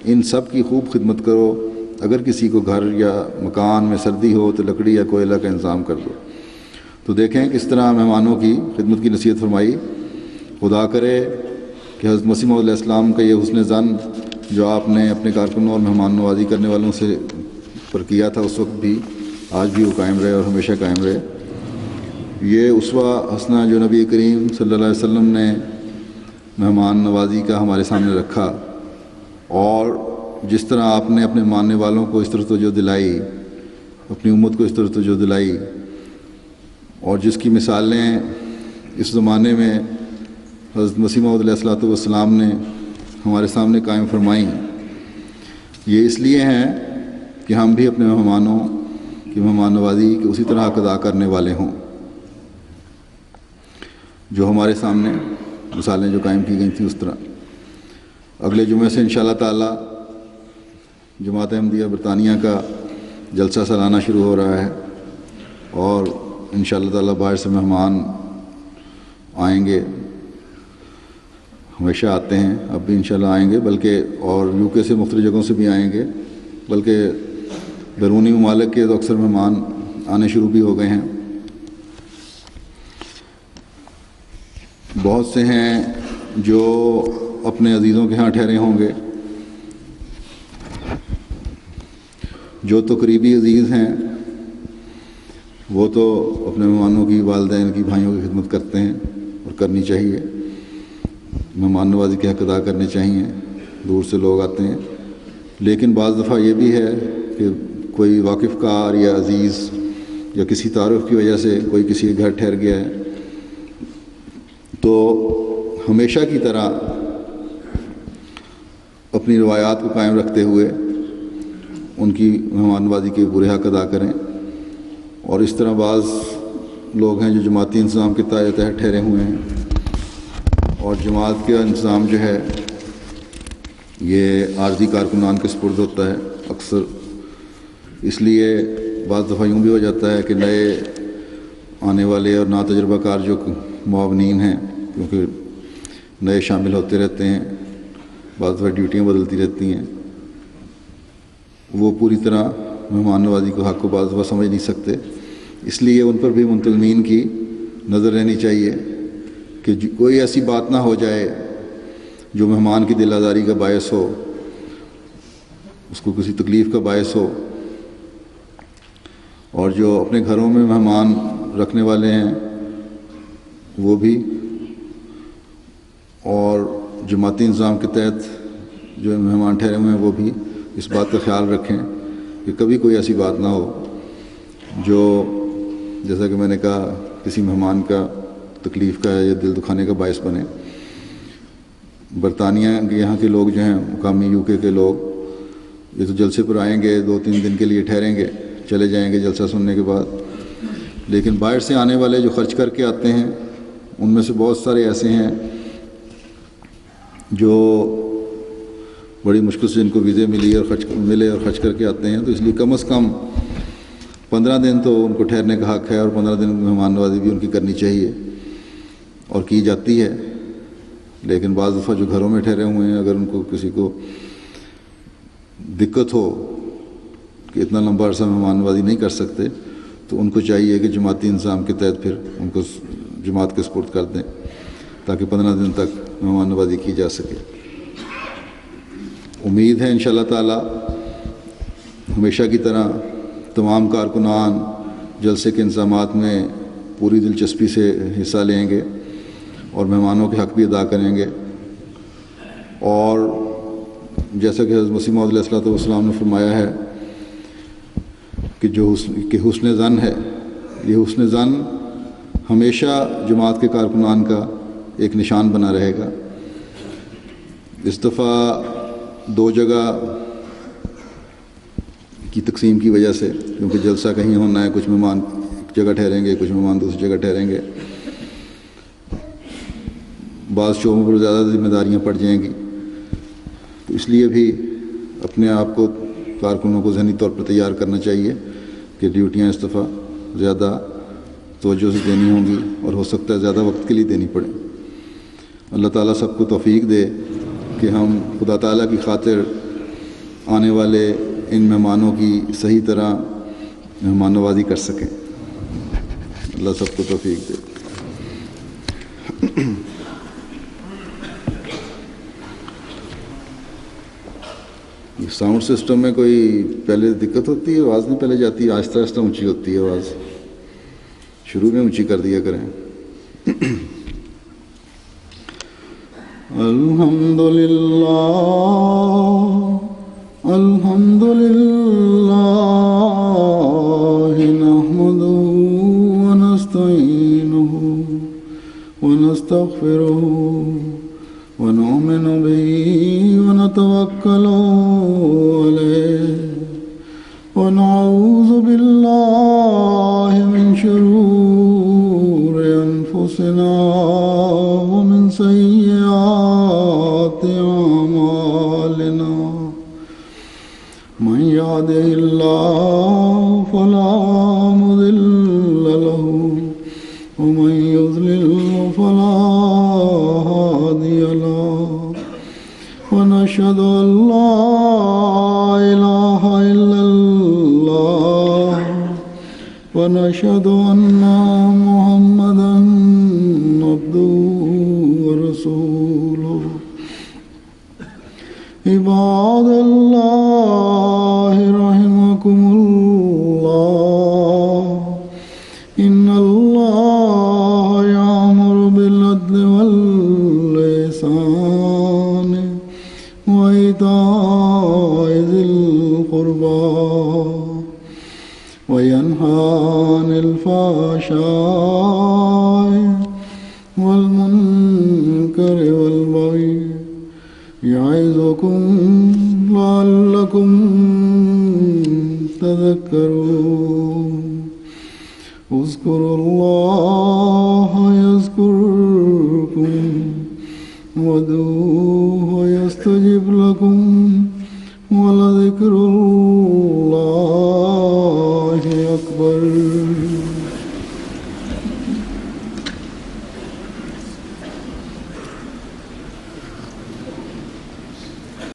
ان سب کی خوب خدمت کرو. اگر کسی کو گھر یا مکان میں سردی ہو تو لکڑی یا کوئلہ کا انتظام کر دو. تو دیکھیں کس طرح مہمانوں کی خدمت کی نصیحت فرمائی. خدا کرے کہ حضرت مسیح موعود علیہ السلام کا یہ حسن ظن جو آپ نے اپنے کارکنوں اور مہمان نوازی کرنے والوں سے پر کیا تھا اس وقت بھی، آج بھی وہ قائم رہے اور ہمیشہ قائم رہے. یہ اسوہ حسنہ جو نبی کریم صلی اللہ علیہ وسلم نے مہمان نوازی کا ہمارے سامنے رکھا، اور جس طرح آپ نے اپنے ماننے والوں کو اس طرح توجہ دلائی، اپنی امت کو اس طرح توجہ دلائی، اور جس کی مثالیں اس زمانے میں حضرت مسیح موعود علیہ الصلوۃ والسلام نے ہمارے سامنے قائم فرمائیں، یہ اس لیے ہیں کہ ہم بھی اپنے مہمانوں کی مہمان نوازی کی اسی طرح حق ادا کرنے والے ہوں جو ہمارے سامنے مثالیں جو قائم کی گئی تھیں اس طرح. اگلے جمعے سے انشاءاللہ تعالی جماعت احمدیہ برطانیہ کا جلسہ سالانہ شروع ہو رہا ہے، اور انشاءاللہ تعالی باہر سے مہمان آئیں گے، ہمیشہ آتے ہیں، اب بھی انشاءاللہ آئیں گے، بلکہ اور یو کے سے مختلف جگہوں سے بھی آئیں گے، بلکہ بیرونی ممالک کے تو اکثر مہمان آنے شروع بھی ہو گئے ہیں. بہت سے ہیں جو اپنے عزیزوں کے ہاں ٹھہرے ہوں گے، جو تو قریبی عزیز ہیں وہ تو اپنے مہمانوں کی، والدین کی، بھائیوں کی خدمت کرتے ہیں اور کرنی چاہیے. مہمان نوازی کے حق ادا کرنے چاہیے. دور سے لوگ آتے ہیں، لیکن بعض دفعہ یہ بھی ہے کہ کوئی واقف کار یا عزیز یا کسی تعارف کی وجہ سے کوئی کسی کے گھر ٹھہر گیا ہے تو ہمیشہ کی طرح اپنی روایات کو قائم رکھتے ہوئے ان کی مہمان نوازی کے پورے حق ادا کریں. اور اس طرح بعض لوگ ہیں جو جماعتی انتظام کے تحت ٹھہرے ہوئے ہیں، اور جماعت کا انتظام جو ہے یہ عارضی کارکنان کے سپرد ہوتا ہے اکثر. اس لیے بعض دفعہ یوں بھی ہو جاتا ہے کہ نئے آنے والے اور ناتجربہ کار جو معاونین ہیں، کیونکہ نئے شامل ہوتے رہتے ہیں، بعض دفعہ ڈیوٹیاں بدلتی رہتی ہیں، وہ پوری طرح مہمان نوازی کو حق کو بعض دفعہ سمجھ نہیں سکتے. اس لیے ان پر بھی منتظمین کی نظر رہنی چاہیے کہ کوئی ایسی بات نہ ہو جائے جو مہمان کی دل آزاری کا باعث ہو، اس کو کسی تکلیف کا باعث ہو. اور جو اپنے گھروں میں مہمان رکھنے والے ہیں وہ بھی، اور جماعتی نظام کے تحت جو مہمان ٹھہرے ہوئے ہیں وہ بھی اس بات کا خیال رکھیں کہ کبھی کوئی ایسی بات نہ ہو جو، جیسا کہ میں نے کہا، کسی مہمان کا تکلیف کا یا دل دکھانے کا باعث بنے. برطانیہ کے یہاں کے لوگ جو ہیں، مقامی یو کے لوگ، یہ تو جلسے پر آئیں گے، 2-3 دن کے لیے ٹھہریں گے، چلے جائیں گے جلسہ سننے کے بعد. لیکن باہر سے آنے والے جو خرچ کر کے آتے ہیں ان میں سے بہت سارے ایسے ہیں جو بڑی مشکل سے جن کو ویزے ملے اور خرچ کر کے آتے ہیں. تو اس لیے کم از کم 15 دن تو ان کو ٹھہرنے کا حق ہے، اور 15 دن مہمان نوازی بھی ان کی کرنی چاہیے اور کی جاتی ہے. لیکن بعض دفعہ جو گھروں میں ٹھہرے ہوئے ہیں، اگر ان کو کسی کو دقت ہو کہ اتنا لمبا عرصہ مہمان نوازی نہیں کر سکتے، تو ان کو چاہیے کہ جماعتی انتظام کے تحت پھر ان کو جماعت کے سپرد کر دیں تاکہ 15 دن تک مہمان نوازی کی جا سکے. امید ہے انشاءاللہ تعالی ہمیشہ کی طرح تمام کارکنان جلسے کے انتظامات میں پوری دلچسپی سے حصہ لیں گے اور مہمانوں کے حق بھی ادا کریں گے. اور جیسا کہ حضرت مسیح موعود علیہ الصلوۃ والسلام نے فرمایا ہے کہ حسن ظن ہے، یہ حسن ظن ہمیشہ جماعت کے کارکنان کا ایک نشان بنا رہے گا. اس دفعہ 2 جگہ کی تقسیم کی وجہ سے، کیونکہ جلسہ کہیں ہونا ہے، کچھ مہمان ایک جگہ ٹھہریں گے، کچھ مہمان دوسری جگہ ٹھہریں گے، بعض شعبوں پر زیادہ ذمہ داریاں پڑ جائیں گی. تو اس لیے بھی اپنے آپ کو، کارکنوں کو ذہنی طور پر تیار کرنا چاہیے کہ ڈیوٹیاں اس دفعہ زیادہ توجہ سے دینی ہوں گی، اور ہو سکتا ہے زیادہ وقت کے لیے دینی پڑے. اللہ تعالیٰ سب کو توفیق دے کہ ہم خدا تعالیٰ کی خاطر آنے والے ان مہمانوں کی صحیح طرح مہمان نوازی کر سکیں. اللہ سب کو توفیق دے. ساؤنڈ سسٹم میں کوئی پہلے دقت ہوتی ہے؟ آواز نہیں پہلے جاتی؟ آہستہ آہستہ اونچی ہوتی ہے آواز، شروع میں اونچی کر دیا کریں. الحمدللہ الحمدللہ نحمدہ ونستعینہ ونستغفرہ ونؤمن به ونتوکل علیہ ونعوذ باللہ من شرور انفسنا ومن سیئات اعمالنا من يهده الله فلا مضل له ومن يضلل فلا هادي له ونشهد أن لا إله إلا الله ونشهد أن محمدا عبده ورسوله. عباد الله رحمكم الله إن الله يأمر بالعدل والإحسان وإيتاء ذي القربى وينهى عن الفحشاء والمنكر المنكر والبغي يعظكم لعلكم تذكرون اذكروا الله يذكركم وادعوه